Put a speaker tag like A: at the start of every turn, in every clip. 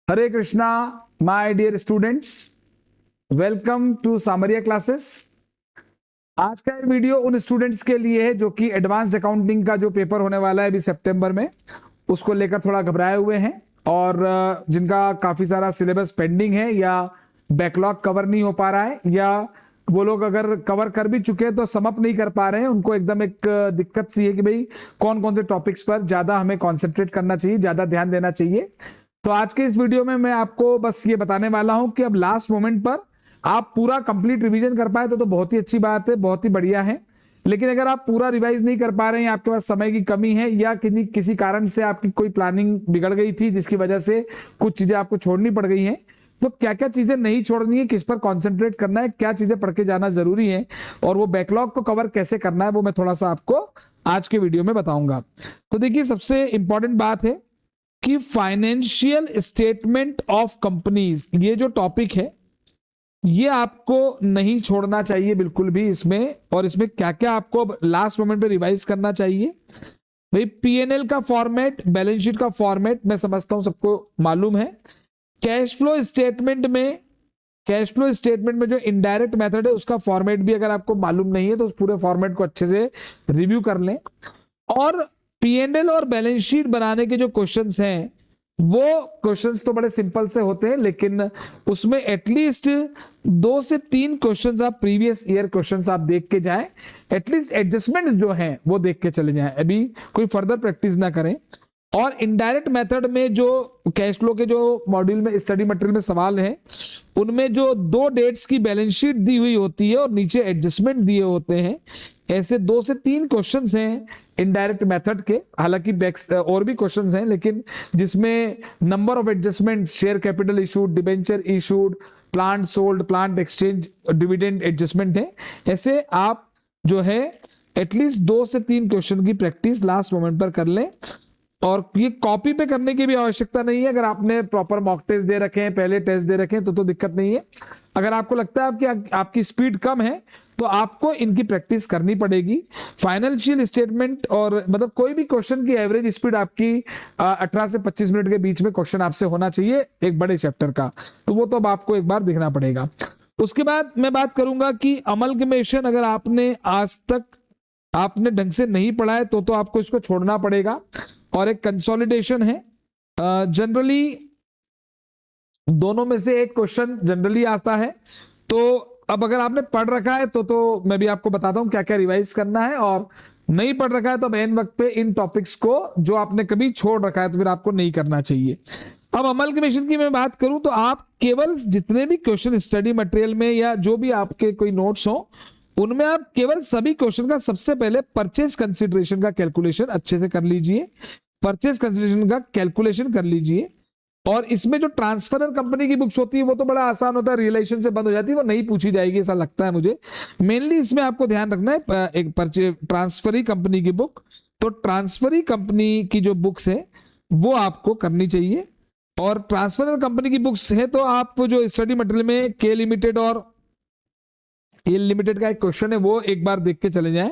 A: Hare Krishna my dear students, welcome to Samaria classes. आज का ये वीडियो उन स्टूडेंट्स के लिए है जो कि एडवांस्ड अकाउंटिंग का जो पेपर होने वाला है अभी सितंबर में, उसको लेकर थोड़ा घबराए हुए हैं और जिनका काफी सारा सिलेबस पेंडिंग है या बैकलॉग कवर नहीं हो पा रहा है, या वो लोग अगर कवर कर भी चुके हैं तो समअप नहीं कर पा रहे हैं। उनको एकदम एक दिक्कत सी है कि भाई कौन कौन से टॉपिक्स पर ज्यादा हमें कॉन्सेंट्रेट करना चाहिए, ज्यादा ध्यान देना चाहिए। तो आज के इस वीडियो में मैं आपको बस ये बताने वाला हूं कि अब लास्ट मोमेंट पर आप पूरा कंप्लीट रिवीजन कर पाए तो बहुत ही अच्छी बात है, बहुत ही बढ़िया है। लेकिन अगर आप पूरा रिवाइज नहीं कर पा रहे हैं, आपके पास समय की कमी है या किसी कारण से आपकी कोई प्लानिंग बिगड़ गई थी जिसकी वजह से कुछ चीजें आपको छोड़नी पड़ गई हैं, तो क्या क्या चीजें नहीं छोड़नी है, किस पर कंसंट्रेट करना है, क्या चीजें पढ़ के जाना जरूरी है और वो बैकलॉग को कवर कैसे करना है, वो मैं थोड़ा सा आपको आज के वीडियो में बताऊंगा। तो देखिए, सबसे इंपॉर्टेंट बात है कि फाइनेंशियल स्टेटमेंट ऑफ कंपनीज, ये जो टॉपिक है ये आपको नहीं छोड़ना चाहिए बिल्कुल भी इसमें। और इसमें क्या क्या आपको लास्ट मोमेंट पे रिवाइज करना चाहिए। भाई पीएनएल का फॉर्मेट, बैलेंस शीट का फॉर्मेट मैं समझता हूं सबको मालूम है। कैश फ्लो स्टेटमेंट में जो इनडायरेक्ट मेथड है उसका फॉर्मेट भी अगर आपको मालूम नहीं है तो उस पूरे फॉर्मेट को अच्छे से रिव्यू कर लें। और पीएनएल और बैलेंस शीट बनाने के जो क्वेश्चंस हैं वो क्वेश्चंस तो बड़े सिंपल से होते हैं, लेकिन उसमें एटलीस्ट 2 से 3 क्वेश्चंस आप प्रीवियस ईयर क्वेश्चंस आप देख के जाएं। एटलीस्ट एडजस्टमेंट जो हैं वो देख के चले जाएं, अभी कोई फर्दर प्रैक्टिस ना करें। और इनडायरेक्ट मेथड में जो कैश फ्लो के जो मॉड्यूल में स्टडी मटेरियल में सवाल है उनमें जो 2 डेट्स की बैलेंस शीट दी हुई होती है और नीचे एडजस्टमेंट दिए होते हैं, ऐसे 2 से 3 क्वेश्चंस हैं इनडायरेक्ट मेथड के। हालांकि और भी क्वेश्चंस हैं लेकिन जिसमें number of adjustment, share capital issued, debenture issued, plant sold, plant exchange, dividend adjustment है। ऐसे आप जो है एटलीस्ट 2 से 3 क्वेश्चन की प्रैक्टिस लास्ट मोमेंट पर कर लें। और ये कॉपी पे करने की भी आवश्यकता नहीं है। अगर आपने प्रॉपर मॉक टेस्ट दे रखे हैं, पहले टेस्ट दे रखे हैं तो दिक्कत नहीं है। अगर आपको लगता है कि आपकी स्पीड कम है तो आपको इनकी प्रैक्टिस करनी पड़ेगी। फाइनेंशियल स्टेटमेंट और मतलब कोई भी क्वेश्चन की एवरेज स्पीड आपकी 18 से 25 मिनट के बीच में क्वेश्चन आपसे होना चाहिए एक बड़े चैप्टर का, तो वो तो अब आपको एक बार देखना पड़ेगा। उसके बाद मैं बात करूंगा कि अमलगमेशन, अगर आपने आज तक आपने ढंग से नहीं पढ़ा है तो आपको इसको छोड़ना पड़ेगा। और एक कंसोलिडेशन है, जनरली दोनों में से एक क्वेश्चन जनरली आता है। तो अब अगर आपने पढ़ रखा है तो मैं भी आपको बताता हूं क्या क्या रिवाइज करना है, और नहीं पढ़ रखा है तो एन वक्त पे इन टॉपिक्स को जो आपने कभी छोड़ रखा है तो फिर आपको नहीं करना चाहिए। अब अमलगमेशन की मैं बात करूं तो आप केवल जितने भी क्वेश्चन स्टडी मटेरियल में या जो भी आपके कोई नोट्स हो उनमें आप केवल सभी क्वेश्चन का सबसे पहले परचेज कंसिडरेशन का कैलकुलेशन अच्छे से कर लीजिए। परचेज कंसिडरेशन का कैलकुलेशन कर लीजिए। और इसमें जो ट्रांसफरर कंपनी की बुक्स होती है वो तो बड़ा आसान होता है, रिलेशन से बंद हो जाती है, वो नहीं पूछी जाएगी ऐसा लगता है मुझे। मेनली इसमें आपको ध्यान रखना है एक ट्रांसफरी कंपनी की बुक, तो ट्रांसफरी कंपनी की जो बुक्स है वो आपको करनी चाहिए। और ट्रांसफरर कंपनी की बुक्स है तो आप जो स्टडी मटेरियल में के लिमिटेड और ए लिमिटेड का एक क्वेश्चन है वो एक बार देख के चले जाएं।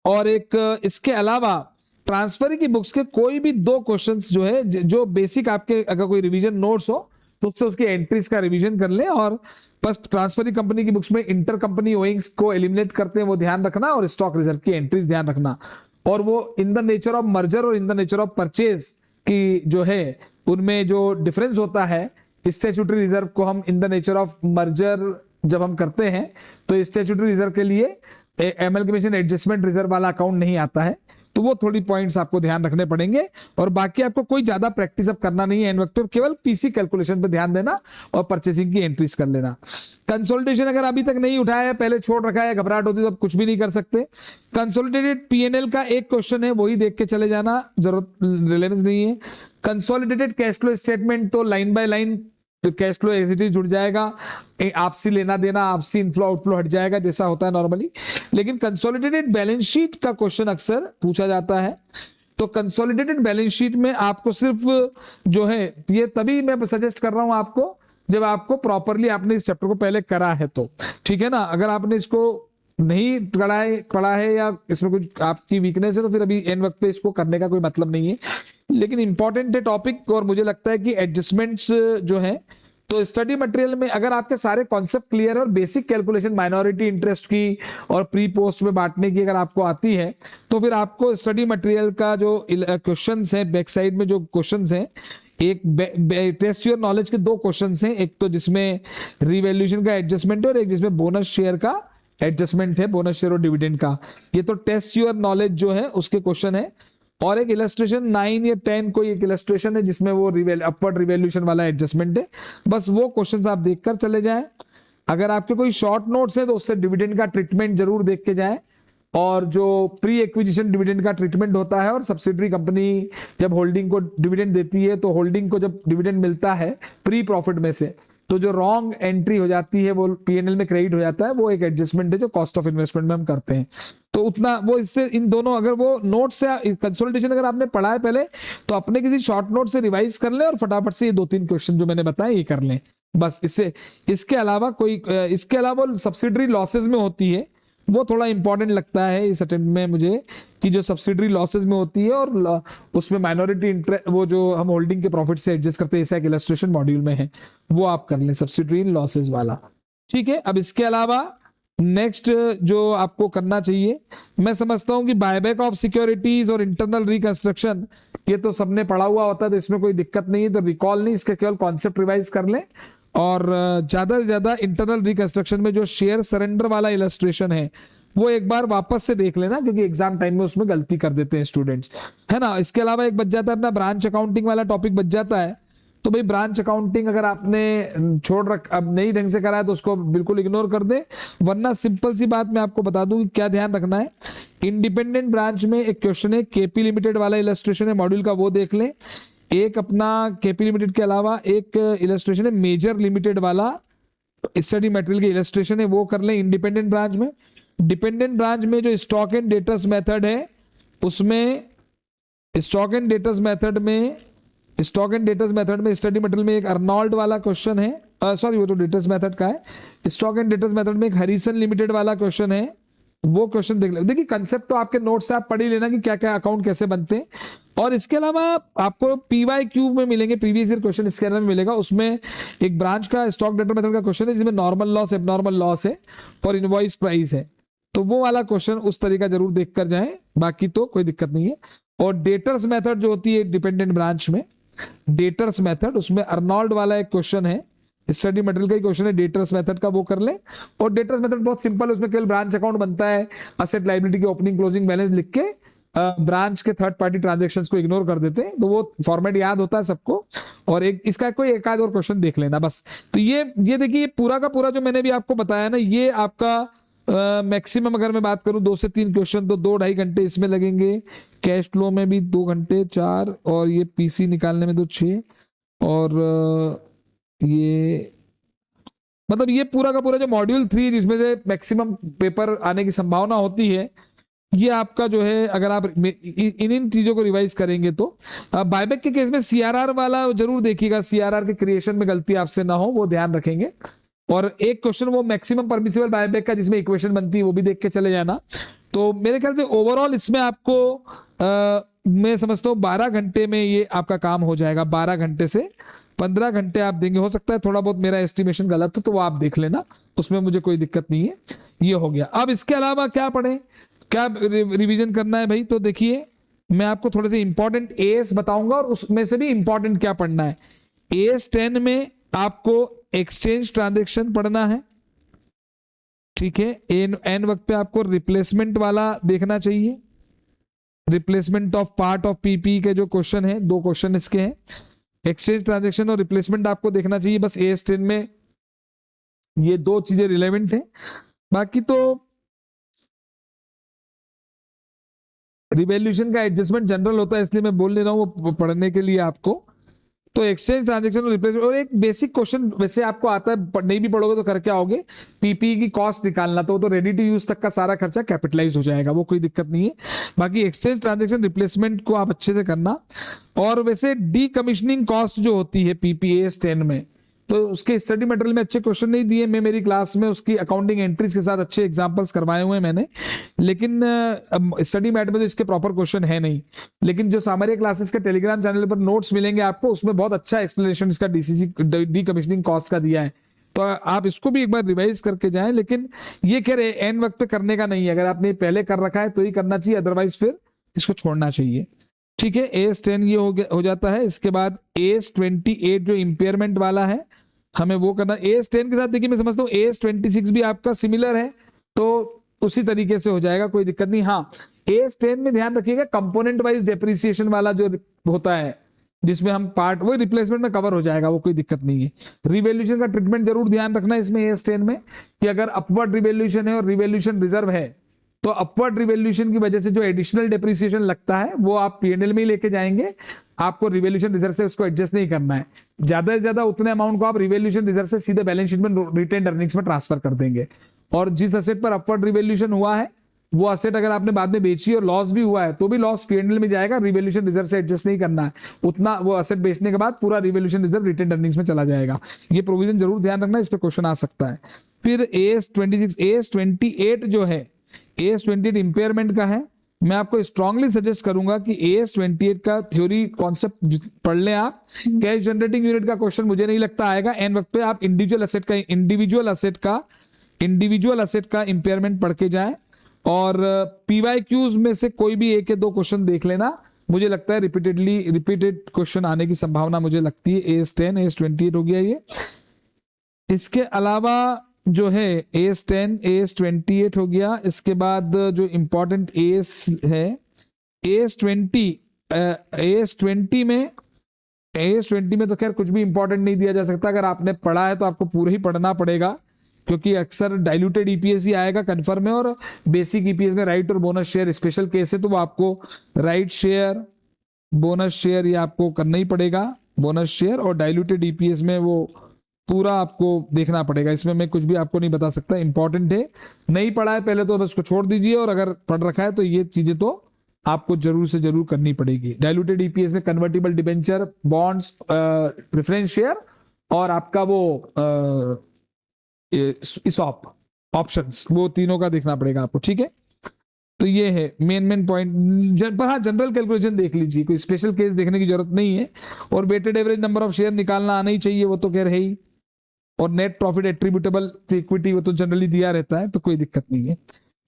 A: और एक इसके अलावा ट्रांसफर की बुक्स के कोई भी 2 क्वेश्चंस जो है जो बेसिक आपके अगर कोई रिवीजन नोट्स हो तो उससे उसकी एंट्रीज का रिवीजन कर लें। और बस ट्रांसफर कंपनी की बुक्स में इंटर कंपनी ओइंग्स को एलिमिनेट करते हैं वो ध्यान रखना, और स्टॉक रिजर्व की एंट्रीज ध्यान रखना। और वो in the nature of merger और in the nature of purchase की जो है उनमें जो डिफरेंस होता है, स्टैट्यूटरी रिजर्व को हम इन द नेचर ऑफ मर्जर जब हम करते हैं तो स्टैट्यूटरी रिजर्व के लिए एमलगमेशन एडजस्टमेंट रिजर्व वाला अकाउंट नहीं आता है, तो वो थोड़ी पॉइंट्स आपको ध्यान रखने पड़ेंगे। और बाकी आपको कोई ज्यादा प्रैक्टिस अब करना नहीं है एंड वक्त पे, केवल पीसी कैलकुलेशन पे ध्यान देना और परचेसिंग की एंट्रीज कर लेना। कंसोलिडेशन अगर अभी तक नहीं उठाया है, पहले छोड़ रखा है, घबराहट होती है तो अब कुछ भी नहीं कर सकते। कंसोलिडेटेड पीएनएल का एक क्वेश्चन है वही देख के चले जाना, जरूरत रिलेवेंस नहीं है। कंसोलिडेटेड कैश फ्लो स्टेटमेंट तो line by line cash flow as it is जुड़ जाएगा, आपसी लेना देना, आपसी इनफ्लो आउटफ्लो हट जाएगा जैसा होता है नॉर्मली। लेकिन कंसोलिडेटेड बैलेंस शीट का क्वेश्चन अक्सर पूछा जाता है, तो कंसोलिडेटेड बैलेंस शीट में आपको सिर्फ जो है ये तभी मैं सजेस्ट कर रहा हूं आपको जब आपको प्रॉपरली आपने इस चैप्टर को पहले करा है तो ठीक है ना। अगर आपने इसको नहीं पढ़ा है या इसमें कुछ आपकी वीकनेस है तो फिर अभी एन वक्त पे इसको करने का कोई मतलब नहीं है, लेकिन इंपॉर्टेंट है टॉपिक। और मुझे लगता है कि एडजस्टमेंट्स जो है, तो स्टडी मटेरियल में अगर आपके सारे कॉन्सेप्ट क्लियर है और बेसिक कैलकुलेशन माइनॉरिटी इंटरेस्ट की और प्री पोस्ट में बांटने की अगर आपको आती है, तो फिर आपको स्टडी मटेरियल का जो क्वेश्चंस है, बैक साइड में जो क्वेश्चंस हैं, एक टेस्ट योर नॉलेज के दो क्वेश्चंस हैं, एक तो जिसमें रिवैल्यूएशन का एडजस्टमेंट है और एक जिसमें बोनस शेयर का एडजस्टमेंट है, बोनस शेयर और डिविडेंड का। ये तो टेस्ट योर नॉलेज जो है उसके क्वेश्चन है। और एक इलस्ट्रेशन 9 या 10 कोई एक इलस्ट्रेशन है जिसमें वो अपवर्ड रिवैल्यूएशन वाला एडजस्टमेंट है। बस वो क्वेश्चंस आप देखकर चले जाएं। अगर आपके कोई शॉर्ट नोट्स है तो उससे डिविडेंड का ट्रीटमेंट जरूर देख के जाएं, और जो प्री एक्विजिशन डिविडेंड का ट्रीटमेंट होता है, और सब्सिडरी कंपनी जब होल्डिंग को डिविडेंड देती है तो होल्डिंग को जब डिविडेंड मिलता है प्री प्रॉफिट में से, तो जो रॉन्ग एंट्री हो जाती है वो पीएनएल में क्रेडिट हो जाता है, वो एक एडजस्टमेंट है जो कॉस्ट ऑफ इन्वेस्टमेंट में हम करते हैं। तो उतना वो इससे इन दोनों, अगर वो नोट से कंसोलिडेशन अगर आपने पढ़ा है पहले, तो अपने किसी शॉर्ट नोट से रिवाइज कर लें और फटाफट से ये 2-3 क्वेश्चन जो मैंने बताए ये कर लें बस। इससे इसके अलावा सब्सिडरी लॉसेज में होती है, वो थोड़ा इंपॉर्टेंट लगता है इस अटेम्प्ट में मुझे, कि जो सब्सिडरी लॉसेज में होती है और उसमें माइनॉरिटी इंटरेस्ट, वो जो हम होल्डिंग के प्रॉफिट से एडजस्ट करते हैं, ऐसा एक इलस्ट्रेशन मॉड्यूल में है, वो आप कर लें सब्सिडरी लॉसेज वाला। ठीक है। अब इसके अलावा नेक्स्ट जो आपको करना चाहिए, मैं समझता हूं कि बायबैक ऑफ सिक्योरिटीज और इंटरनल रिकंस्ट्रक्शन ये तो सबने पढ़ा हुआ होता है, तो इसमें कोई दिक्कत नहीं है, तो रिकॉल नहीं, इसका केवल कॉन्सेप्ट रिवाइज कर लें। और ज्यादा से ज्यादा इंटरनल रिकंस्ट्रक्शन में जो शेयर सरेंडर वाला इलस्ट्रेशन है वो एक बार वापस से देख लेना, क्योंकि एग्जाम टाइम में उसमें गलती कर देते हैं स्टूडेंट्स, है ना। इसके अलावा एक बच जाता है अपना ब्रांच अकाउंटिंग वाला टॉपिक बच जाता है। तो भाई ब्रांच अकाउंटिंग अगर आपने अब नई ढंग से करा है तो उसको बिल्कुल इग्नोर कर दे, वरना सिंपल सी बात मैं आपको बता दूं कि क्या ध्यान रखना है। इंडिपेंडेंट ब्रांच में एक क्वेश्चन है केपी लिमिटेड वाला इलस्ट्रेशन है मॉड्यूल का, वो देख लें। एक अपना केपी लिमिटेड के अलावा एक इलस्ट्रेशन है मेजर लिमिटेड वाला, स्टडी मटेरियल के इलस्ट्रेशन है, वो कर लें इंडिपेंडेंट ब्रांच में। डिपेंडेंट ब्रांच में जो स्टॉक एंड डेटर्स मेथड है, उसमें स्टॉक एंड डेटर्स मेथड में स्टडी मटेरियल में एक अर्नॉल्ड वाला क्वेश्चन है, सॉरी वो तो डेटर्स मेथड का है। स्टॉक एंड डेटर्स मेथड में एक हरीसन लिमिटेड वाला क्वेश्चन है, वो क्वेश्चन देख ले। देखिए कंसेप्ट तो आपके नोट से आप पढ़ ही लेना कि क्या क्या अकाउंट कैसे बनते हैं। और इसके अलावा आपको पीवाईक्यू में मिलेंगे, प्रीवियस ईयर क्वेश्चन इसके अंदर में मिलेगा, उसमें एक ब्रांच का स्टॉक डेटर मेथड का क्वेश्चन है जिसमें नॉर्मल लॉस, एबनॉर्मल लॉस है और इनवॉइस प्राइस है, तो वो वाला क्वेश्चन उस तरीका जरूर देख कर जाएं, बाकी तो कोई दिक्कत नहीं है। और डेटर्स मेथड जो होती है डिपेंडेंट ब्रांच में, डेटर्स मेथड, उसमें अर्नॉल्ड वाला एक क्वेश्चन है, स्टडी मटेरियल का ही क्वेश्चन है डेटर्स मेथड का, वो कर ले। और डेटर्स मेथड बहुत सिंपल है, उसमें केवल ब्रांच अकाउंट बनता है, असेट लायबिलिटी के ओपनिंग क्लोजिंग बैलेंस लिख के ब्रांच के थर्ड पार्टी ट्रांजैक्शंस को इग्नोर कर देते हैं, तो वो फॉर्मेट याद होता है सबको। और एक इसका कोई एक आध और क्वेश्चन देख लेना बस। तो ये देखिए पूरा का पूरा जो मैंने भी आपको बताया ना, ये आपका मैक्सिमम अगर मैं बात करूं 2 से 3 क्वेश्चन तो 2-2.5 घंटे इसमें लगेंगे, कैश फ्लो में भी 2 घंटे 4, और ये पीसी निकालने में तो 6, और ये मतलब ये पूरा का पूरा जो मॉड्यूल 3 जिसमें से मैक्सिमम पेपर आने की संभावना होती है, ये आपका जो है अगर आप इन चीजों को रिवाइज करेंगे तो। बायबैक के केस में सीआरआर वाला जरूर देखिएगा, सीआरआर के क्रिएशन में गलती आपसे ना हो, वो ध्यान रखेंगे। और एक क्वेश्चन वो मैक्सिमम परमिसिबल बायबैक का जिसमें इक्वेशन बनती है, वो भी देख के चले जाना। तो मेरे ख्याल से ओवरऑल इसमें आपको मैं समझता हूँ 12 घंटे में ये आपका काम हो जाएगा। 12 घंटे से 15 घंटे आप देंगे, हो सकता है थोड़ा बहुत मेरा एस्टिमेशन गलत हो तो वो आप देख लेना, उसमें मुझे कोई दिक्कत नहीं है। ये हो गया। अब इसके अलावा क्या पढ़े, क्या रिवीजन करना है भाई, तो देखिए मैं आपको थोड़े से इंपॉर्टेंट एएस बताऊंगा और उसमें से भी इंपॉर्टेंट क्या पढ़ना है। एएस 10 में आपको एक्सचेंज ट्रांजैक्शन पढ़ना है, ठीक है। एन वक्त पे आपको रिप्लेसमेंट वाला देखना चाहिए, replacement of part of PP के जो क्वेश्चन है, 2 क्वेश्चन इसके हैं। एक्सचेंज ट्रांजैक्शन और रिप्लेसमेंट आपको देखना चाहिए, बस एएस 10 में ये 2 चीजें रिलेवेंट है। बाकी तो रिवैल्यूएशन का एडजस्टमेंट जनरल होता है, इसलिए मैं बोल ले रहा हूँ वो पढ़ने के लिए आपको। तो एक्सचेंज ट्रांजैक्शन और रिप्लेसमेंट, और एक बेसिक क्वेश्चन वैसे आपको आता है, नहीं भी पढ़ोगे तो करके आओगे, पीपी की कॉस्ट निकालना, तो रेडी टू यूज तक का सारा खर्चा कैपिटलाइज हो जाएगा, वो कोई दिक्कत नहीं है। बाकी एक्सचेंज ट्रांजैक्शन रिप्लेसमेंट को आप अच्छे से करना। और वैसे डी कमीशनिंग कॉस्ट जो होती है पीपीएस 10 में, तो उसके स्टडी मटेरियल में अच्छे क्वेश्चन नहीं दिए। मैं मेरी क्लास में उसकी अकाउंटिंग एंट्रीज के साथ अच्छे एग्जांपल्स करवाए हुए हैं मैंने, लेकिन स्टडी मैट में तो इसके प्रॉपर क्वेश्चन है नहीं। लेकिन जो सामरिया क्लासेस के टेलीग्राम चैनल पर नोट्स मिलेंगे आपको, उसमें बहुत अच्छा एक्सप्लेनेशन इसका डीसीसी डीकमीशनिंग कॉस्ट का दिया है, तो आप इसको भी एक बार रिवाइज करके जाएं। लेकिन ये कह रहे एंड वक्त पे करने का नहीं है, अगर आपने पहले कर रखा है तो ही करना चाहिए, अदरवाइज फिर इसको छोड़ना चाहिए। ठीक है, AS10 ये हो जाता है। इसके बाद AS28 जो इंपेयरमेंट वाला है, हमें वो करना। AS10 के साथ देखिए मैं समझता हूँ AS26 भी आपका सिमिलर है, तो उसी तरीके से हो जाएगा, कोई दिक्कत नहीं। हाँ, AS10 में ध्यान रखिएगा कंपोनेंट वाइज डेप्रिसिएशन वाला जो होता है, जिसमें हम पार्ट वो रिप्लेसमेंट में कवर हो जाएगा, वो कोई दिक्कत नहीं है। रिवैल्यूएशन का ट्रीटमेंट जरूर ध्यान रखना है इसमें AS10 में, कि अगर अपवर्ड रिवैल्यूएशन है और रिवैल्यूएशन रिजर्व है, तो अपवर्ड रिवैल्यूएशन की वजह से जो एडिशनल डेप्रिसिएशन लगता है वो आप P&L में ही लेके जाएंगे, आपको रिवैल्यूएशन रिजर्व से उसको एडजस्ट नहीं करना है। ज्यादा से ज्यादा उतने अमाउंट को आप रिवैल्यूएशन रिजर्व से सीधे बैलेंस शीट में रिटेन्ड अर्निंग्स में ट्रांसफर कर देंगे। और जिस असेट पर अपवर्ड रिवैल्यूएशन हुआ है, वो असेट अगर आपने बाद में बेची और लॉस भी हुआ है, तो भी लॉस P&L में जाएगा, रिवैल्यूएशन रिजर्व से एडजस्ट नहीं करना है उतना। वो असेट बेचने के बाद पूरा रिवैल्यूएशन रिजर्व रिटेन्ड अर्निंग्स में चला जाएगा। ये प्रोविजन जरूर ध्यान रखना, इस पे क्वेश्चन आ सकता है। फिर AS26 AS28 जो है, AS28 इंपेयरमेंट का है। मैं आपको स्ट्रांगली सजेस्ट करूंगा कि AS28 का थ्योरी कॉन्सेप्ट पढ़ लें आप। कैश जनरेटिंग यूनिट का क्वेश्चन मुझे नहीं लगता आएगा, एंड वक्त पे आप इंडिविजुअल असेट का इंपेयरमेंट पढ़ के जाएं, और PYQs में से कोई भी एक या दो क्वेश्चन देख लेना। मुझे लगता है रिपीटेड क्वेश्चन आने की संभावना मुझे लगती है। AS10 AS28 हो गया ये। इसके अलावा जो है AS10 AS28 हो गया। इसके बाद जो इंपॉर्टेंट AS है AS20 में तो खैर कुछ भी इंपॉर्टेंट नहीं दिया जा सकता। अगर आपने पढ़ा है तो आपको पूरा ही पढ़ना पड़ेगा, क्योंकि अक्सर डाइल्यूटेड EPS ही आएगा कन्फर्म में, और बेसिक EPS में राइट और बोनस शेयर स्पेशल केस है, तो वो आपको राइट शेयर बोनस शेयर ये आपको करना ही पड़ेगा। बोनस शेयर और डाइल्यूटेड EPS में वो पूरा आपको देखना पड़ेगा। इसमें मैं कुछ भी आपको नहीं बता सकता, इंपॉर्टेंट है। नहीं पढ़ा है पहले तो बस उसको छोड़ दीजिए, और अगर पढ़ रखा है तो ये चीजें तो आपको जरूर से जरूर करनी पड़ेगी। डाइल्यूटेड EPS में convertible debenture, bonds, preference share और आपका वो ESOP ऑप्शंस, वो तीनों का देखना पड़ेगा आपको। ठीक है, तो ये है मेन पॉइंट। पर हाँ, जनरल कैलकुलेशन देख लीजिए, कोई स्पेशल केस देखने की जरूरत नहीं है। और weighted average number of share निकालना आना ही चाहिए, वो तो कह रहे ही। और net profit attributable to equity वो तो जनरली दिया रहता है, तो कोई दिक्कत नहीं है।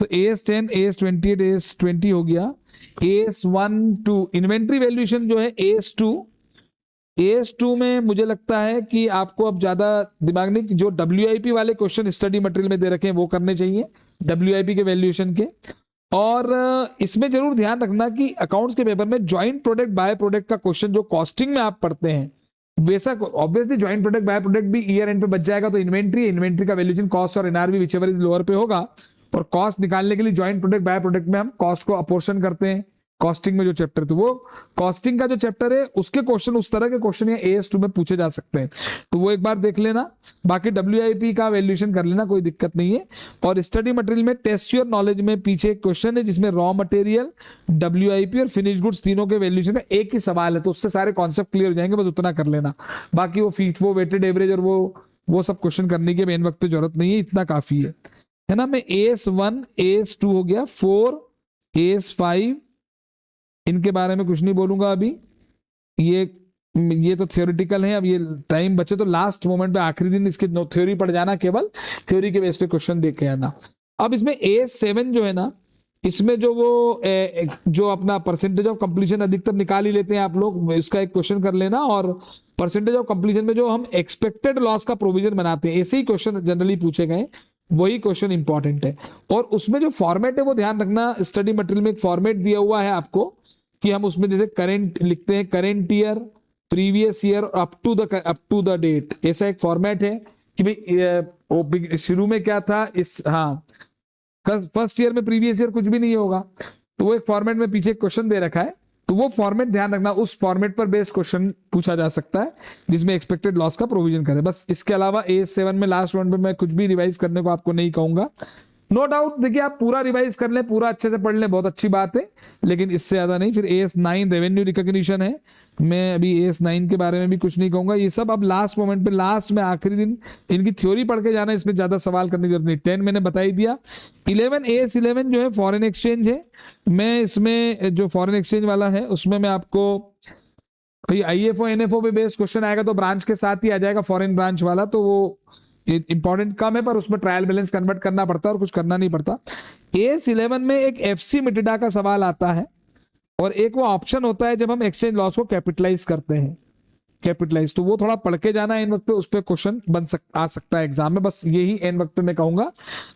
A: तो AS10 AS28 AS20 हो गया। AS1 इन्वेंट्री वैल्यूएशन जो है AS2 में मुझे लगता है कि आपको अब ज्यादा दिमाग नहीं, जो WIP वाले क्वेश्चन स्टडी मटेरियल में दे रखे हैं वो करने चाहिए, WIP के वैल्यूएशन के। और इसमें जरूर ध्यान रखना कि अकाउंट्स के पेपर में ज्वाइंट प्रोडक्ट बाय प्रोडक्ट का क्वेश्चन जो कॉस्टिंग में आप पढ़ते हैं, वैसा obviously joint product by product भी ईयर एंड पे बच जाएगा। तो इन्वेंट्री का वैल्यूएशन कॉस्ट और NRV विचएवर इज लोअर पे होगा, और कॉस्ट निकालने के लिए ज्वाइंट प्रोडक्ट बाय प्रोडक्ट में हम कॉस्ट को अपोर्शन करते हैं कॉस्टिंग में जो चैप्टर, तो वो कॉस्टिंग का जो चैप्टर है उसके क्वेश्चन, उस तरह के क्वेश्चन या AS2 में पूछे जा सकते हैं, तो वो एक बार देख लेना। बाकी WIP का वैल्यूएशन कर लेना, कोई दिक्कत नहीं है। और स्टडी मटेरियल में टेस्ट योर नॉलेज में पीछे एक क्वेश्चन है जिसमें रॉ मटेरियल, WIP और फिनिश गुड्स तीनों के वैल्यूएशन का एक ही सवाल है, तो उससे सारे कॉन्सेप्ट क्लियर हो जाएंगे, बस उतना कर लेना। बाकी वो फीट, वो वेटेड एवरेज और वो सब क्वेश्चन करने की मेन वक्त पे जरूरत नहीं है, इतना काफी है ना। मैं AS1 AS2 हो गया, 4 AS5 इनके बारे में कुछ नहीं बोलूंगा अभी, ये तो थियोरिटिकल है। अब ये टाइम बचे तो लास्ट मोमेंट पे आखिरी दिन इसके थ्योरी पढ़ जाना, केवल थ्योरी के बेस पे क्वेश्चन देख के आना। अब इसमें AS7 जो है ना, इसमें जो अपना परसेंटेज ऑफ कंप्लीशन अधिकतर निकाल ही लेते हैं आप लोग, इसका एक क्वेश्चन कर लेना। और परसेंटेज ऑफ कंप्लीशन में जो हम एक्सपेक्टेड लॉस का प्रोविजन बनाते हैं, ऐसे ही क्वेश्चन जनरली पूछे गए, वही क्वेश्चन इंपॉर्टेंट है। और उसमें जो फॉर्मेट है वो ध्यान रखना, स्टडी मटेरियल में एक फॉर्मेट दिया हुआ है आपको, कि हम उसमें जैसे करंट लिखते हैं, current year, previous year, up to the date, ऐसा एक फॉर्मेट है कि भाई शुरू में क्या था फर्स्ट ईयर में प्रीवियस ईयर कुछ भी नहीं होगा, तो वो एक फॉर्मेट में पीछे क्वेश्चन दे रखा है, तो वो फॉर्मेट ध्यान रखना, उस फॉर्मेट पर बेस्ड क्वेश्चन पूछा जा सकता है जिसमें एक्सपेक्टेड लॉस का प्रोविजन करे। बस इसके अलावा AS7 में लास्ट वन पे मैं कुछ भी रिवाइज करने को आपको नहीं कहूंगा, नो डाउट देखिए आप पूरा रिवाइज कर लें, पूरा अच्छे से पढ़ लें, बहुत अच्छी बात है, लेकिन इससे ज्यादा नहीं। फिर AS9 रेवेन्यू रिकॉग्निशन है, मैं अभी AS9 के बारे में भी कुछ नहीं कहूंगा, ये सब अब लास्ट मोमेंट पे, लास्ट में आखिरी दिन इनकी थ्योरी पढ़ के जाना, इसमें ज्यादा सवाल करने की जरूरत नहीं। 10 मैंने बता ही दिया। 11 AS11 जो है फॉरेन एक्सचेंज है, मैं इसमें जो फॉरेन एक्सचेंज वाला है उसमें मैं आपको IFO NFO पे बेस्ड क्वेश्चन आएगा तो ब्रांच के साथ ही आ जाएगा, फॉरेन ब्रांच वाला, तो वो इंपॉर्टेंट कम है, पर उसमें ट्रायल बैलेंस कन्वर्ट करना पड़ता है और कुछ करना नहीं पड़ता। AS11 में एक FC मिटिडा का सवाल आता है, और एक वो ऑप्शन होता है जब हम एक्सचेंज लॉस को कैपिटलाइज करते हैं, कैपिटलाइज, तो वो थोड़ा पढ़ के जाना एंड वक्त पे, उस पर क्वेश्चन आ सकता है एग्जाम में, बस यही एंड वक्त पे मैं कहूंगा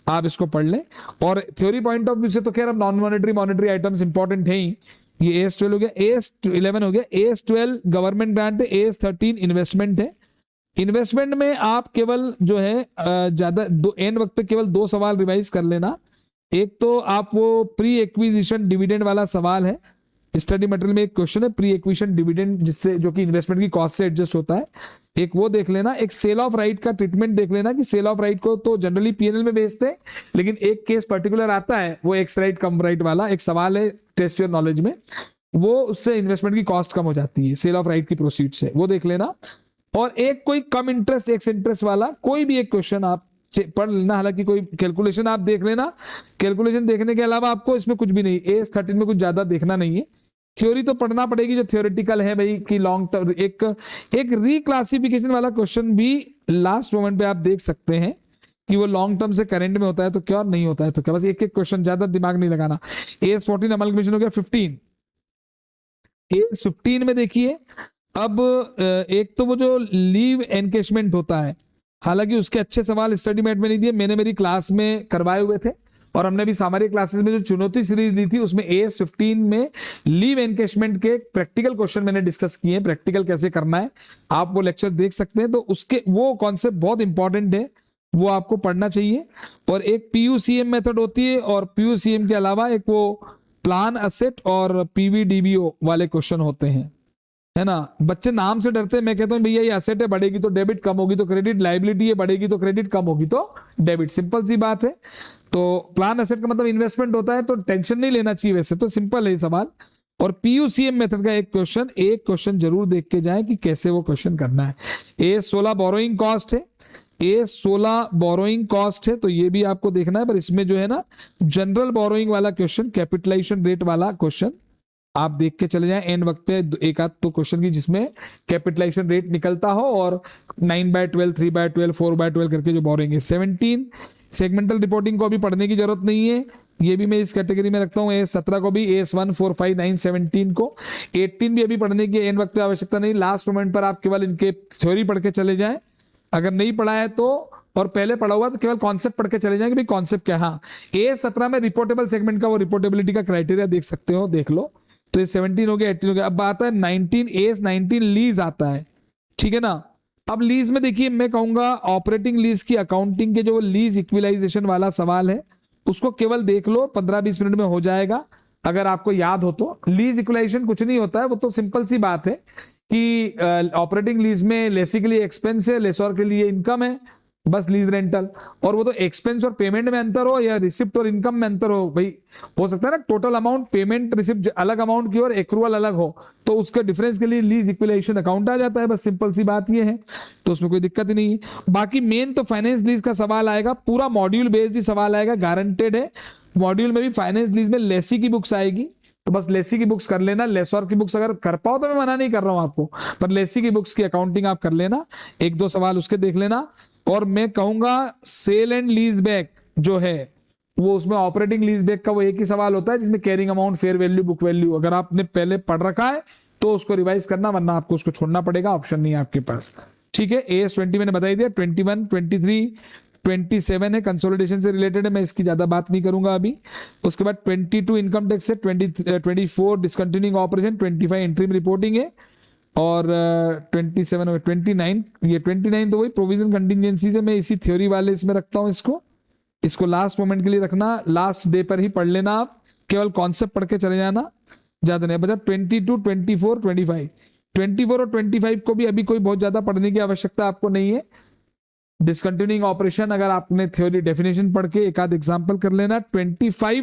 A: आप इसको पढ़ लें। और थ्योरी पॉइंट ऑफ व्यू से तो खैर अब non monetary monetary items important है ही। ये AS12 हो गया, AS11 हो गया, AS12 गवर्नमेंट ग्रांट है, AS13 इन्वेस्टमेंट है। इन्वेस्टमेंट में आप केवल जो है ज्यादा दो एंड वक्त पे केवल 2 सवाल रिवाइज कर लेना। एक तो आप वो प्री एक्विजिशन डिविडेंड वाला सवाल है, स्टडी मटेरियल में एक क्वेश्चन है प्री एक्विजिशन डिविडेंड, जिससे जो कि इन्वेस्टमेंट की कॉस्ट से एडजस्ट होता है, एक वो देख लेना। एक सेल ऑफ राइट का ट्रीटमेंट देख लेना कि सेल ऑफ राइट को तो जनरली PNL में बेचते हैं, लेकिन एक केस पर्टिकुलर आता है वो एक्स राइट कम राइट वाला, एक सवाल है टेस्ट योर नॉलेज में, वो उससे इन्वेस्टमेंट की कॉस्ट कम हो जाती है सेल ऑफ राइट की प्रोसीड से, वो देख लेना। और एक कोई कम इंटरेस्ट एक्स इंटरेस्ट वाला कोई भी एक क्वेश्चन आप पढ़ लेना, हालांकि कोई कैलकुलेशन आप देख लेना। कैलकुलेशन देखने के अलावा आपको इसमें कुछ भी नहीं, AS13 में कुछ ज्यादा देखना नहीं है। थ्योरी तो पढ़ना पड़ेगी जो थ्योरेटिकल है भाई, कि लॉन्ग टर्म एक रिक्लासिफिकेशन वाला क्वेश्चन भी लास्ट मोमेंट पे आप देख सकते हैं कि वो लॉन्ग टर्म से करंट में होता है तो क्या और नहीं होता है तो क्या, बस एक एक क्वेश्चन, ज्यादा दिमाग नहीं लगाना। AS14 अमलगमेशन हो गया। 15 AS15 में देखिए अब एक तो वो जो लीव एनकेशमेंट होता है, हालांकि उसके अच्छे सवाल स्टडी मेट में नहीं दिए, मैंने मेरी क्लास में करवाए हुए थे, और हमने भी हमारी क्लासेस में जो चुनौती सीरीज दी थी उसमें AS15 में लीव एनकेशमेंट के प्रैक्टिकल क्वेश्चन मैंने डिस्कस किए हैं, प्रैक्टिकल कैसे करना है आप वो लेक्चर देख सकते हैं, तो उसके वो कॉन्सेप्ट बहुत इंपॉर्टेंट है, वो आपको पढ़ना चाहिए। और एक PUCM मेथड होती है, और PUCM के अलावा एक वो प्लान असेट और PVDBO वाले क्वेश्चन होते हैं, है ना। बच्चे नाम से डरते हैं, मैं कहता हूं भैया ये एसेट है, बढ़ेगी तो डेबिट, कम होगी तो क्रेडिट, लाइबिलिटी है, बढ़ेगी तो क्रेडिट, कम होगी तो डेबिट, सिंपल सी बात है। तो प्लान एसेट का मतलब इन्वेस्टमेंट होता है, तो टेंशन नहीं लेना चाहिए, वैसे तो सिंपल है सवाल। और PUCM मेथड का एक क्वेश्चन जरूर देख के जाए कि कैसे वो क्वेश्चन करना है। AS16 बोरोइंग कॉस्ट है, AS16 बोरोइंग कॉस्ट है, तो ये भी आपको देखना है, पर इसमें जो है ना जनरल बोरोइंग वाला क्वेश्चन, कैपिटलाइजेशन रेट वाला क्वेश्चन आप देख के चले जाएं एंड वक्त पे, एक आध तो क्वेश्चन की जिसमें कैपिटलाइजेशन रेट निकलता हो, और 9/12, 3/12, 4/12 करके जो बोरिंग है। 17 सेगमेंटल रिपोर्टिंग को अभी पढ़ने की जरूरत नहीं है, ये भी मैं इस कैटेगरी में रखता हूँ। AS17 को भी, AS1, 4, 5, 9, 17 को, 18 भी अभी पढ़ने की एंड वक्त पे आवश्यकता नहीं, लास्ट मोमेंट पर आप केवल इनके थ्योरी पढ़ के चले जाएं, अगर नहीं पढ़ा है तो, और पहले पढ़ा हुआ तो केवल कॉन्सेप्ट पढ़ के चले जाएंगे भाई कॉन्सेप्ट क्या। हाँ, AS17 में रिपोर्टेबल सेगमेंट का वो रिपोर्टेबिलिटी का क्राइटेरिया देख सकते हो, देख लो। तो ये 17 हो गया, 18 हो गया। अब आता है 19, AS19 लीज आता है, ठीक है ना। अब लीज में देखिए मैं कहूंगा ऑपरेटिंग लीज की अकाउंटिंग के जो लीज इक्विलाइजेशन वाला सवाल है उसको केवल देख लो, 15-20 मिनट में हो जाएगा अगर आपको याद हो तो। लीज इक्विलाइजेशन कुछ नहीं होता है, वो तो सिंपल सी बात है कि ऑपरेटिंग लीज में लेसी के लिए एक्सपेंस है, लेसोर के लिए इनकम है, बस लीज रेंटल। और वो तो एक्सपेंस और पेमेंट में अंतर हो या रिसिप्ट और इनकम में अंतर हो, भाई हो सकता है ना टोटल अमाउंट पेमेंट रिसिप्ट अलग अमाउंट की और एक्रूअल अलग हो, तो उसके डिफरेंस के लिए लीज इक्विलाइजेशन अकाउंट आ जाता है, बस सिंपल सी बात ये है, तो उसमें कोई दिक्कत ही नहीं है। बाकी मेन तो फाइनेंस लीज का सवाल आएगा, पूरा मॉड्यूल बेस्ड ही सवाल आएगा, गारंटेड है। मॉड्यूल में भी फाइनेंस लीज में लेसी की बुक्स आएगी, तो बस लेसी की बुक्स कर लेना। लेसोर की बुक्स अगर कर पाओ तो मैं मना नहीं कर रहा हूं आपको, पर लेसी की बुक्स की अकाउंटिंग आप कर लेना, 1-2 सवाल उसके देख लेना। और मैं कहूंगा सेल एंड लीज बैक जो है वो, उसमें ऑपरेटिंग लीज बैक का वो एक ही सवाल होता है जिसमें carrying amount, fair value, book value, अगर आपने पहले पढ़ रखा है तो उसको रिवाइज करना, वरना आपको उसको छोड़ना पड़ेगा, ऑप्शन नहीं है आपके पास, ठीक है। AS20 मैंने बता दिया, 21, 23, 27 है, कंसोलिडेशन से रिलेटेड है, मैं इसकी ज्यादा बात नहीं करूंगा अभी। उसके बाद 22 इनकम टैक्स है, 24 डिसकंटिन्यूइंग ऑपरेशन, 25 इंटरिम रिपोर्टिंग है, और 27 और 29, ये 29 तो वही प्रोविजन कंटिजेंसी से, मैं इसी थ्योरी वाले इसमें रखता हूं, इसको लास्ट मोमेंट के लिए रखना, लास्ट डे पर ही पढ़ लेना आप, केवल कॉन्सेप्ट पढ़ के चले जाना, ज्यादा नहीं। बचा 22, 24, 25, 24 और 25 को भी अभी कोई बहुत ज्यादा पढ़ने की आवश्यकता आपको नहीं है, डिसकंटिन्यूइंग ऑपरेशन अगर आपने थ्योरी डेफिनेशन पढ़ के एक आध एग्जांपल कर लेना। 25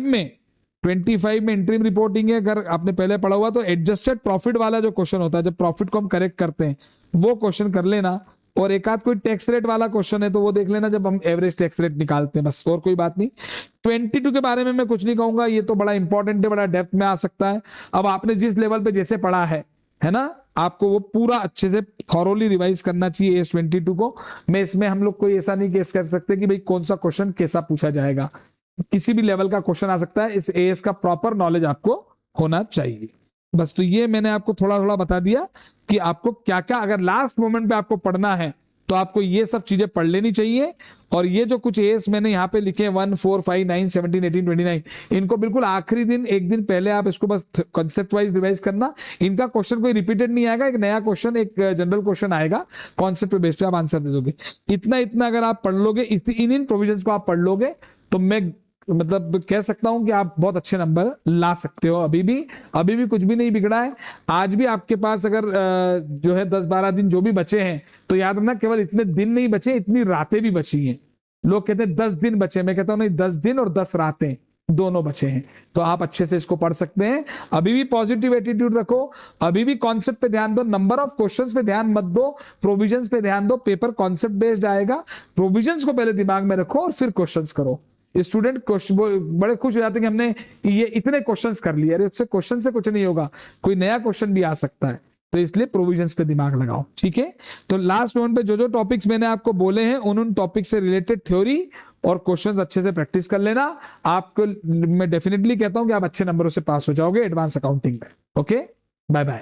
A: में इंटरिम रिपोर्टिंग है, अगर आपने पहले पढ़ा हुआ तो एडजस्टेड प्रॉफिट वाला जो क्वेश्चन होता है, जब प्रॉफिट को हम करेक्ट करते हैं, वो क्वेश्चन कर लेना। और एक आध कोई टैक्स रेट वाला क्वेश्चन है तो वो देख लेना जब हम एवरेज टैक्स रेट निकालते हैं, बस और कोई बात नहीं। 22 के बारे में मैं कुछ नहीं कहूंगा, ये तो बड़ा इंपॉर्टेंट है, बड़ा डेप्थ में आ सकता है। अब आपने जिस लेवल पे जैसे पढ़ा है ना, आपको वो पूरा अच्छे से थॉरोली रिवाइज करना चाहिए एस 22 को। मैं इसमें हम लोग कोई ऐसा नहीं केस कर सकते कि भाई कौन सा क्वेश्चन कैसा पूछा जाएगा, किसी भी लेवल का क्वेश्चन आ सकता है। इस एएस का प्रॉपर नॉलेज आपको होना चाहिए। बस तो ये मैंने आपको थोड़ा थोड़ा बता दिया कि आपको क्या क्या अगर लास्ट मोमेंट पे आपको पढ़ना है तो आपको ये सब चीजें पढ़ लेनी चाहिए। और ये जो कुछ एएस मैंने यहाँ पे लिखे हैं 1, 4, 5, 9, 17, 18, 29, इनको बिल्कुल आखिरी दिन एक दिन पहले आप इसको बस कॉन्सेप्ट वाइज रिवाइज करना। इनका क्वेश्चन कोई रिपीटेड नहीं आएगा, एक नया क्वेश्चन, एक जनरल क्वेश्चन आएगा, कॉन्सेप्ट पे बेस पे आप आंसर दे दोगे। इतना अगर आप पढ़ लोगे, इन प्रोविजंस को आप पढ़ लोगे तो मैं मतलब कह सकता हूं कि आप बहुत अच्छे नंबर ला सकते हो। अभी भी कुछ भी नहीं बिगड़ा है। आज भी आपके पास अगर जो है 10-12 दिन जो भी बचे हैं, तो याद रखना केवल इतने दिन नहीं बचे, इतनी रातें भी बची हैं। लोग कहते हैं 10 दिन बचे, मैं कहता हूं नहीं, 10 दिन और 10 रातें दोनों बचे हैं, तो आप अच्छे से इसको पढ़ सकते हैं। अभी भी पॉजिटिव एटीट्यूड रखो, अभी भी कॉन्सेप्ट पे ध्यान दो, नंबर ऑफ क्वेश्चंस पे ध्यान मत दो, प्रोविजंस पे ध्यान दो। पेपर कॉन्सेप्ट बेस्ड आएगा, प्रोविजंस को पहले दिमाग में रखो और फिर क्वेश्चंस करो। स्टूडेंट बड़े खुश हो जाते हैं कि हमने ये इतने क्वेश्चंस कर लिए। अरे उससे क्वेश्चन से कुछ नहीं होगा, कोई नया क्वेश्चन भी आ सकता है, तो इसलिए प्रोविजंस पे दिमाग लगाओ, ठीक है। तो लास्ट मोमेंट पे जो टॉपिक्स मैंने आपको बोले हैं उन टॉपिक से रिलेटेड थ्योरी और क्वेश्चंस अच्छे से प्रैक्टिस कर लेना। आपको मैं डेफिनेटली कहता हूं कि आप अच्छे नंबरों से पास हो जाओगे एडवांस अकाउंटिंग में। Okay, bye bye.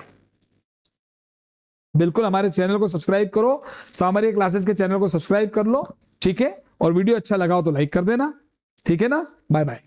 A: बिल्कुल हमारे चैनल को सब्सक्राइब करो, सामरिया क्लासेस के चैनल को सब्सक्राइब कर लो, ठीक है। और वीडियो अच्छा लगा हो तो लाइक कर देना, ठीक है ना। Bye bye.